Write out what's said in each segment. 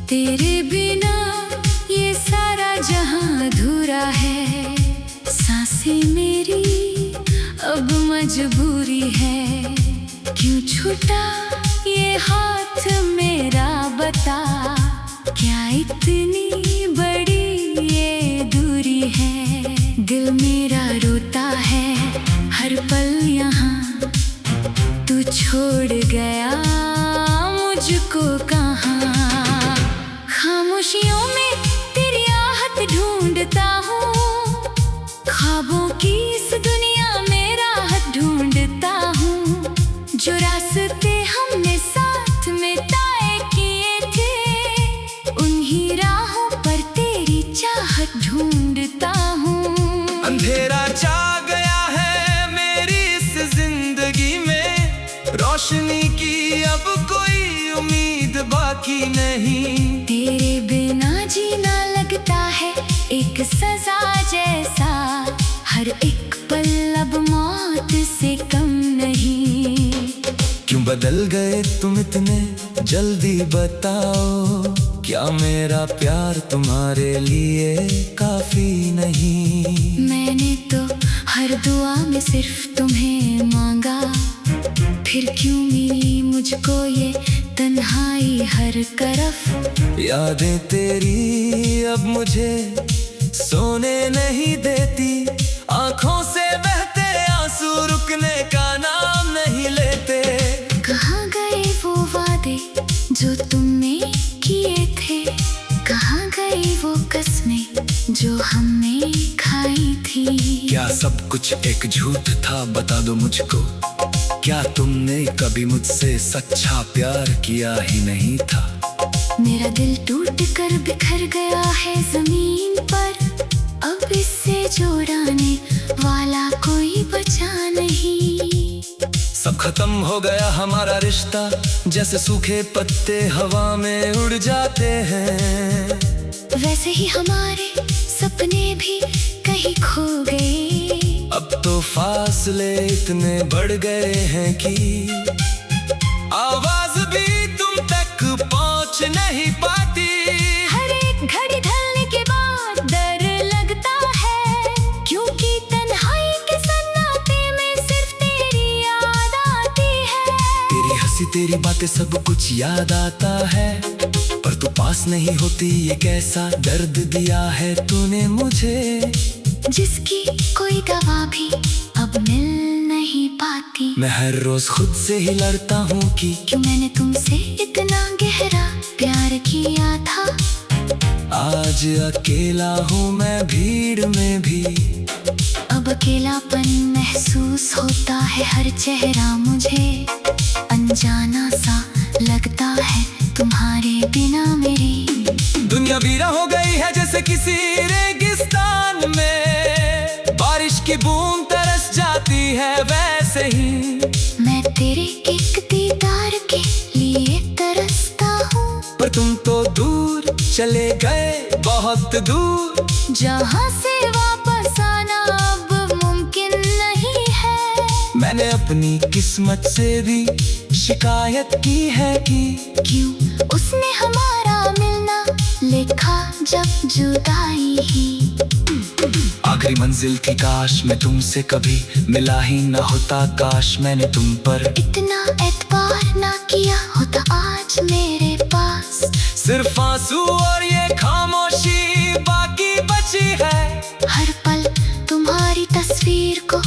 तेरे बिना ये सारा जहां अधूरा है। सांसें मेरी अब मजबूरी है। क्यों छूटा ये हाथ मेरा, बता क्या इतनी बड़ी ये दूरी है। दिल मेरा रोता है हर पल यहाँ, तू छोड़ गया मुझको कहाँ। खामोशियों में तेरी आहट ढूंढता हूँ, ख्वाबों की इस दुनिया में राहत ढूंढता हूँ। जो रास्ते हमने साथ में तय किए थे, उन्हीं राहों पर तेरी चाहत ढूंढता हूँ। अंधेरा छा गया है मेरी इस जिंदगी में, रोशनी की अब कोई उम्मीद बाकी नहीं। तेरे बिना जीना लगता है एक सजा जैसा, हर एक पल अब मौत से कम नहीं। क्यों बदल गए तुम इतने जल्दी बताओ, क्या मेरा प्यार तुम्हारे लिए काफी नहीं। मैंने तो हर दुआ में सिर्फ तुम्हें मांगा, फिर क्यों मिली मुझको ये तन्हाई हर तरफ। यादें तेरी अब मुझे सोने नहीं देती, आंखों से बहते आंसू रुकने का नाम नहीं लेते। कहाँ गए वो वादे जो तुमने किए थे, कहाँ गई वो कसमें जो हमने खाई थी। क्या सब कुछ एक झूठ था, बता दो मुझको। क्या तुमने कभी मुझसे सच्चा प्यार किया ही नहीं था। मेरा दिल टूट कर बिखर गया है जमीन पर, अब इससे जोड़ाने वाला कोई बचा नहीं। सब खत्म हो गया हमारा रिश्ता, जैसे सूखे पत्ते हवा में उड़ जाते हैं। वैसे ही हमारे सपने भी कहीं खो गए। अब तो फासले इतने बढ़ गए हैं कि आवाज भी तुम तक पहुंच नहीं पाती। हर एक घड़ी ढलने के बाद डर लगता है, क्योंकि तन्हाई के सन्नाटे में सिर्फ तेरी याद आती है। तेरी हंसी तेरी बातें सब कुछ याद आता है, पर तू पास नहीं होती। ये कैसा दर्द दिया है तूने मुझे, जिसकी कोई गवाह भी अब मिल नहीं पाती। मैं हर रोज खुद से ही लड़ता हूँ कि क्यों मैंने तुमसे इतना गहरा प्यार किया था। आज अकेला हूँ मैं भीड़ में भी, अब अकेलापन महसूस होता है हर चेहरा मुझे। अनजाना सा लगता है तुम्हारे बिना मेरी दुनिया वीरा हो गई है जैसे किसी रेगिस्तान में। बारिश की बूंद तरस जाती है वैसे ही मैं तेरे एक दीदार के लिए तरसता हूँ। पर तुम तो दूर चले गए, बहुत दूर, जहाँ से वापस आना अब मुमकिन नहीं है। मैंने अपनी किस्मत से भी शिकायत की है कि क्यों उसने हमारा मिलना लिखा जब जुदाई ही। आखिरी मंजिल थी, काश मैं तुमसे कभी मिला ही ना होता। काश मैंने तुम पर इतना एतबार ना किया होता आज मेरे पास। सिर्फ आंसू और ये खामोशी बाकी बची है। हर पल तुम्हारी तस्वीर को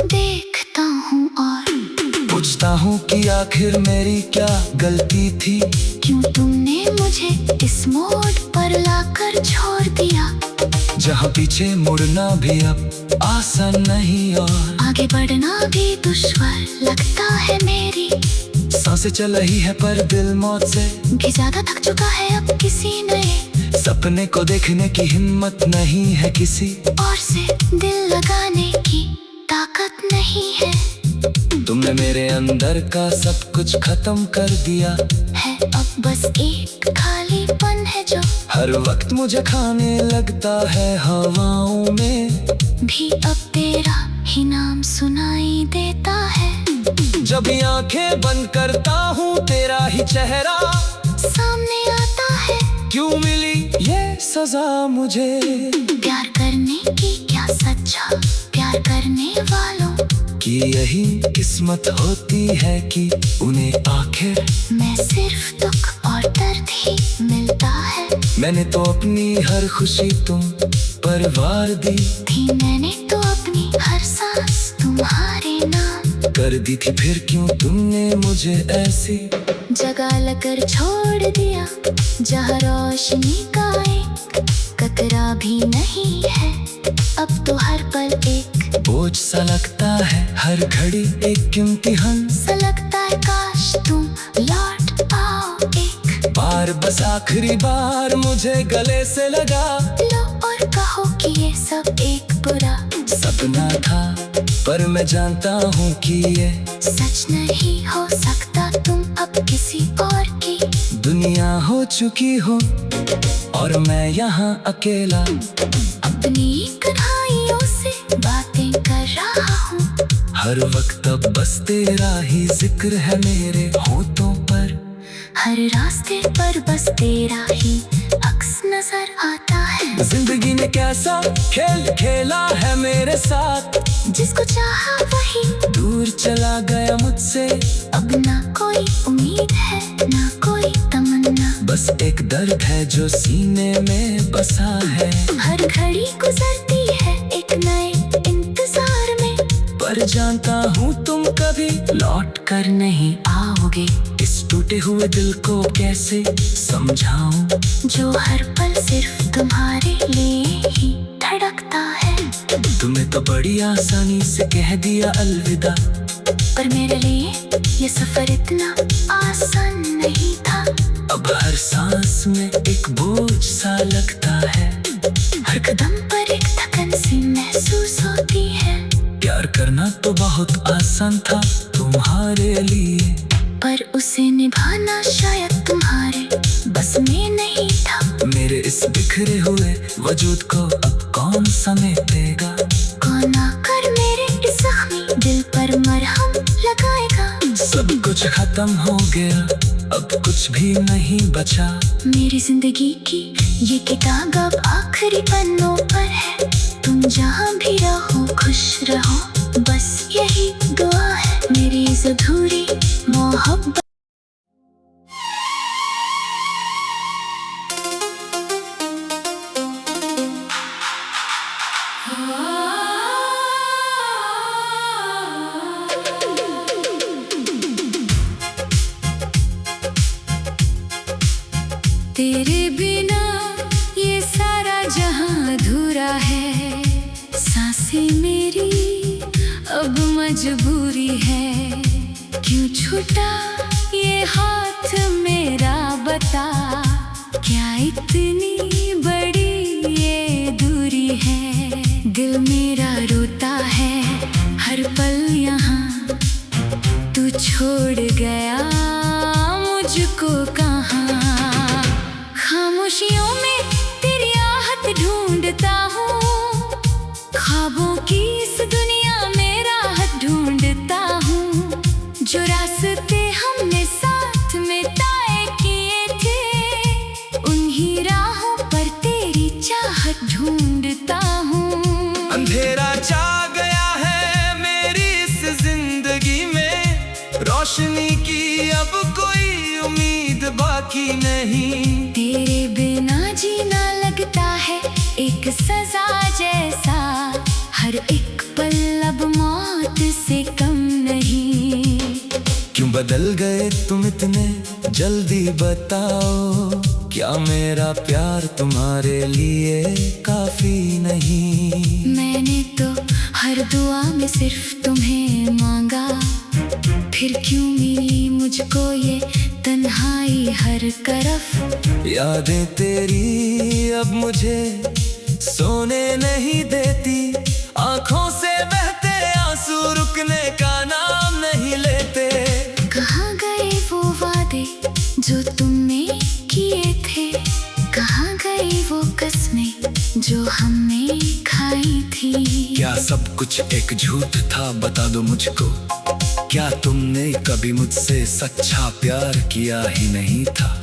देखता हूँ और पूछता हूँ कि आखिर मेरी क्या गलती थी। क्यों तुमने मुझे इस मोड़ पर लाकर छोड़ दिया, जहाँ पीछे मुड़ना भी अब आसान नहीं और आगे बढ़ना भी दुश्वार लगता है। मेरी सांसें चल रही है पर दिल मौत से भी ज्यादा थक चुका है। अब किसी नए सपने को देखने की हिम्मत नहीं है, किसी और से दिल लगाने की ताकत नहीं है। तुमने मेरे अंदर का सब कुछ खत्म कर दिया है। अब बस एक खालीपन है जो हर वक्त मुझे खाने लगता है। हवाओं में भी अब तेरा ही नाम सुनाई देता है। जब भी आंखें बंद करता हूँ तेरा ही चेहरा सामने आता है। क्यों मिली ये सजा मुझे? प्यार करने की क्या सच्चा प्यार करने वालों कि यही किस्मत होती है कि उन्हें आखिर मैं सिर्फ दुख और दर्द ही मिलता है। मैंने तो अपनी हर खुशी तुम पर वार दी थी मैंने तो अपनी हर सांस तुम्हारे नाम कर दी थी, फिर क्यों तुमने मुझे ऐसी जगह लगकर छोड़ दिया जहाँ रोशनी का एक कतरा भी नहीं है। अब तो हर पल एक बोझ सा लगता है, हर घड़ी एक इम्तिहान सा लगता है, काश तुम लौट आओ एक बार, बस आखिरी बार मुझे गले से लगा लो और कहो कि ये सब एक बुरा सपना था, पर मैं जानता हूँ कि ये सच नहीं हो सकता। तुम अब किसी और की दुनिया हो चुकी हो और मैं यहाँ अकेला अपनी कहानियों से बातें कर रहा हूँ। हर वक्त अब बस तेरा ही जिक्र है मेरे होठों पर, हर रास्ते पर बस तेरा ही अक्स नजर आता है। जिंदगी ने कैसा खेल खेला है मेरे साथ, जिसको चाहा वही दूर चला गया मुझसे। अब ना कोई उम्मीद है ना कोई तमन्ना, बस एक दर्द है जो सीने में बसा है। हर घड़ी गुजरती है एक नए इंतजार में, पर जानता हूँ तुम कभी लौट कर नहीं आओगे। इस टूटे हुए दिल को कैसे समझाऊं, जो हर पल सिर्फ तुम्हारे लिए ही धड़कता है। तुम्हें तो बड़ी आसानी से कह दिया अलविदा, पर मेरे लिए ये सफर इतना आसान नहीं था। अब हर सांस में एक बोझ सा लगता है, हर कदम पर एक थकन सी महसूस होती है। प्यार करना तो बहुत आसान था तुम्हारे लिए, पर उसे निभाना शायद तुम्हारे बस में नहीं था। मेरे इस बिखरे हुए वजूद को अब कौन समेटेगा? कौन आकर मेरे इस जख्मी दिल पर मरहम लगाएगा? सब कुछ खत्म हो गया, अब कुछ भी नहीं बचा। मेरी जिंदगी की ये किताब अब आखिरी पन्नों पर है। तुम जहाँ भी रहो खुश रहो, बस यही दुआ है मेरी इस अधूरी मोहब्बत। तेरे बिना ये सारा जहां अधूरा है। सांसें मेरी अब मजबूरी है। क्यों छूटा ये हाथ मेरा बता, क्या इतनी बड़ी ये दूरी है। दिल मेरा रोता है हर पल यहाँ, तू छोड़ गया मुझको कहाँ। खामोशियों में तेरी आहट ढूंढता हूँ, ख्वाबों की इस दुनिया में राहत ढूंढता हूँ। जो रास्ते हमने साथ में तय किए थे, उन्हीं राहों पर तेरी चाहत ढूंढता हूँ। अंधेरा छा गया है मेरी इस जिंदगी में, रोशनी की अब कोई उम्मीद बाकी नहीं। तेरे बिना जीना लगता है एक सजा जैसा, हर एक पल अब मौत से कम नहीं। क्यों बदल गए तुम इतने जल्दी बताओ, क्या मेरा प्यार तुम्हारे लिए काफी नहीं? मैंने तो हर दुआ में सिर्फ तुम्हें मांगा, फिर क्यों मिली मुझको ये तन्हाई हर तरफ। यादें तेरी अब मुझे सोने नहीं देती, आंखों से बहते आंसू रुकने का नाम नहीं लेते। कहाँ गए वो वादे जो तुमने किए थे, कहाँ गई वो कसमें जो हमने खाई थी। क्या सब कुछ एक झूठ था बता दो मुझको, क्या तुमने कभी मुझसे सच्चा प्यार किया ही नहीं था?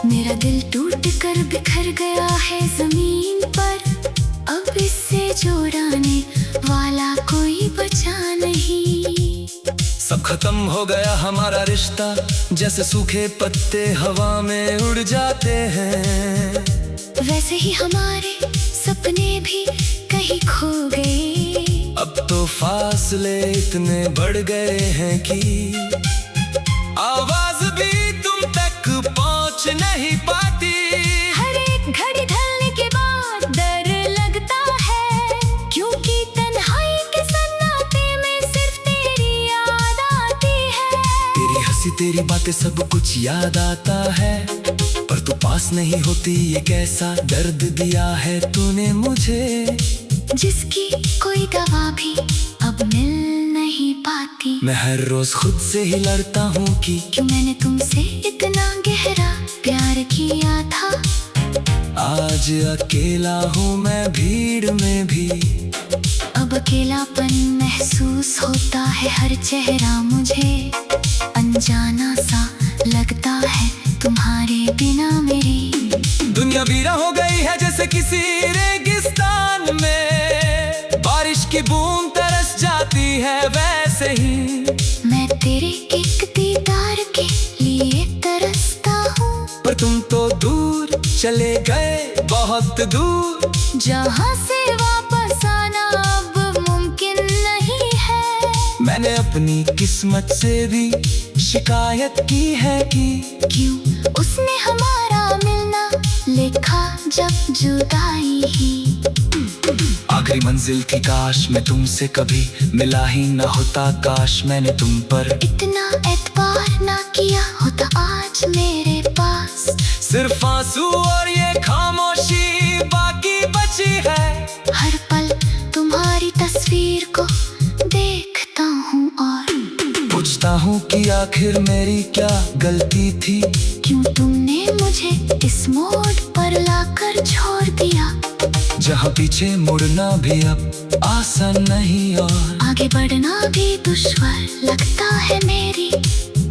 मेरा दिल टूट कर बिखर गया है जमीन पर, अब इससे जोड़ाने वाला कोई बचा नहीं। सब खत्म हो गया हमारा रिश्ता, जैसे सूखे पत्ते हवा में उड़ जाते हैं। वैसे ही हमारे सपने भी कहीं खो गए। अब तो फासले इतने बढ़ गए हैं कि आवाज भी तुम तक पहुंच नहीं पाती। हर एक घड़ी ढलने के बाद डर लगता है, क्योंकि तन्हाई के सन्नाटे में सिर्फ तेरी याद आती है। तेरी हंसी तेरी बातें सब कुछ याद आता है, पर तू पास नहीं होती। ये कैसा दर्द दिया है तूने मुझे, जिसकी कोई दवा भी अब मिल नहीं पाती। मैं हर रोज खुद से ही लड़ता हूँ कि क्यों मैंने तुमसे इतना गहरा प्यार किया था। आज अकेला हूँ मैं भीड़ में भी। अब अकेलापन महसूस होता है हर चेहरा मुझे, अनजाना सा लगता है तुम्हारे बिना मेरी। दुनिया वीरा हो गई है जैसे किसी रेगिस्तान में, बारिश की बूंद तरस जाती है वैसे ही। मैं तेरे एक दीदार के लिए तरसता हूँ, पर तुम तो दूर चले गए, बहुत दूर, जहाँ से वापस आना अब मुमकिन नहीं है। मैंने अपनी किस्मत से भी शिकायत की है कि क्यों उसने हमारा मिलना लिखा जब जुदाई ही। आखिरी मंजिल थी, काश मैं तुमसे कभी मिला ही न होता। काश मैंने तुम पर इतना एतबार ना किया होता आज मेरे पास। सिर्फ आंसू और ये खामोशी बाकी बची है। हर पल तुम्हारी तस्वीर को देखता हूँ और पूछता हूँ कि आखिर मेरी क्या गलती थी। क्यों तुमने मुझे इस मोड़ पर लाकर छोड़ दिया, जहाँ पीछे मुड़ना भी अब आसान नहीं और आगे बढ़ना भी दुश्वार लगता है मेरी।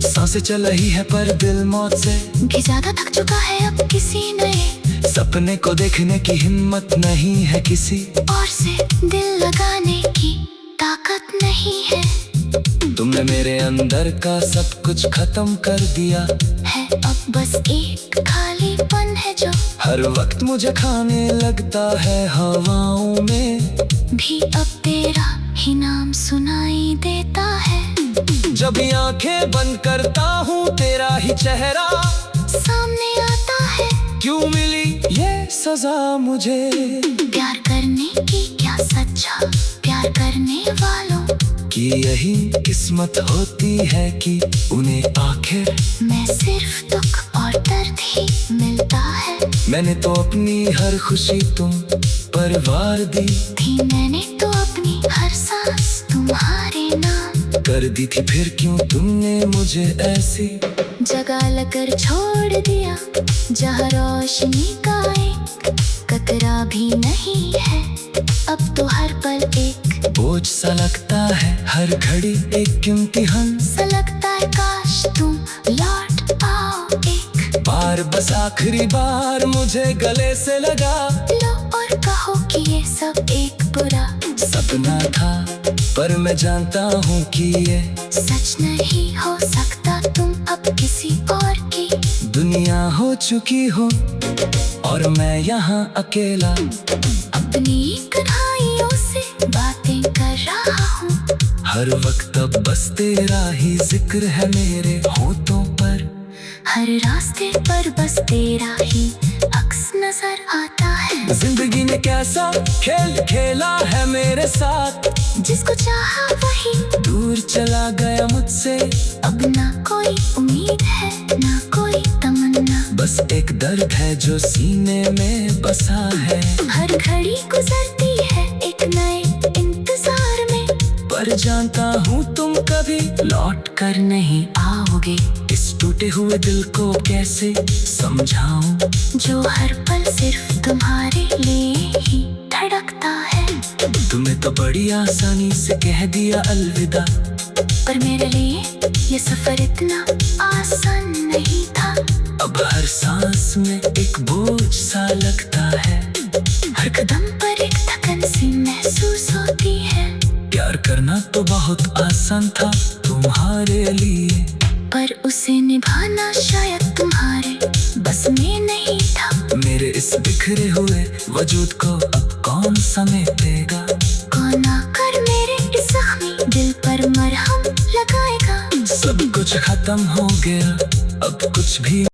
सांसें चल रही है पर दिल मौत से भी ज्यादा थक चुका है अब किसी नए सपने को देखने की हिम्मत नहीं है किसी और से दिल लगाने की ताकत नहीं है। तुमने मेरे अंदर का सब कुछ खत्म कर दिया है, अब बस एक खालीपन है जो हर वक्त मुझे खाने लगता है हवाओं में। भी अब तेरा ही नाम सुनाई देता है। जब ये आंखें बंद करता हूँ तेरा ही चेहरा सामने आता है। क्यों मिली ये सजा मुझे, प्यार करने की क्या सच्चा प्यार करने वालों कि यही किस्मत होती है कि उन्हें आखिर मैं सिर्फ दुख और दर्द ही मिलता है। मैंने तो अपनी हर खुशी तुम पर वार दी थी, मैंने तो अपनी हर सांस तुम्हारे नाम कर दी थी। फिर क्यों तुमने मुझे ऐसी जगह लगकर छोड़ दिया, जहाँ रोशनी का एक कतरा भी नहीं है। अब तो हर पल एक बोझ सा लगता है, हर घड़ी एक इम्तिहान सा लगता है। काश तुम लौट आओ एक बार, बस आखिरी बार मुझे गले से लगा लो और कहो कि ये सब एक बुरा सपना था। पर मैं जानता हूँ कि ये सच नहीं हो सकता। तुम अब किसी और की दुनिया हो चुकी हो और मैं यहाँ अकेला अपनी कन्हाइयों से बातें कर रहा हूँ। हर वक्त अब बस तेरा ही जिक्र है मेरे होठों पर। हर रास्ते पर बस तेरा ही अक्स नजर आता है। जिंदगी ने कैसा खेल खेला है मेरे साथ, जिसको चाहा वही दूर चला गया मुझसे। अब ना कोई उम्मीद है ना कोई तमन्ना, बस एक दर्द है जो सीने में बसा है। हर घड़ी गुजरती है एक नए इंतजार में, पर जानता हूँ तुम कभी लौट कर नहीं आओगे। इस टूटे हुए दिल को कैसे समझाऊं, जो हर पल सिर्फ तुम्हारे लिए ही धड़कता है। तुम्हें तो बड़ी आसानी से कह दिया अलविदा, पर मेरे लिए ये सफर इतना आसान नहीं था। अब हर सांस में एक बोझ सा लगता है, हर कदम पर एक थकन सी महसूस होती है। प्यार करना तो बहुत आसान था तुम्हारे लिए, पर उसे निभाना शायद तुम्हारे बस में नहीं था। मेरे इस बिखरे हुए वजूद को अब कौन समेटेगा? कौन आकर मेरे इस जख्मी दिल पर मरहम लगाएगा? सब कुछ खत्म हो गया, अब कुछ भी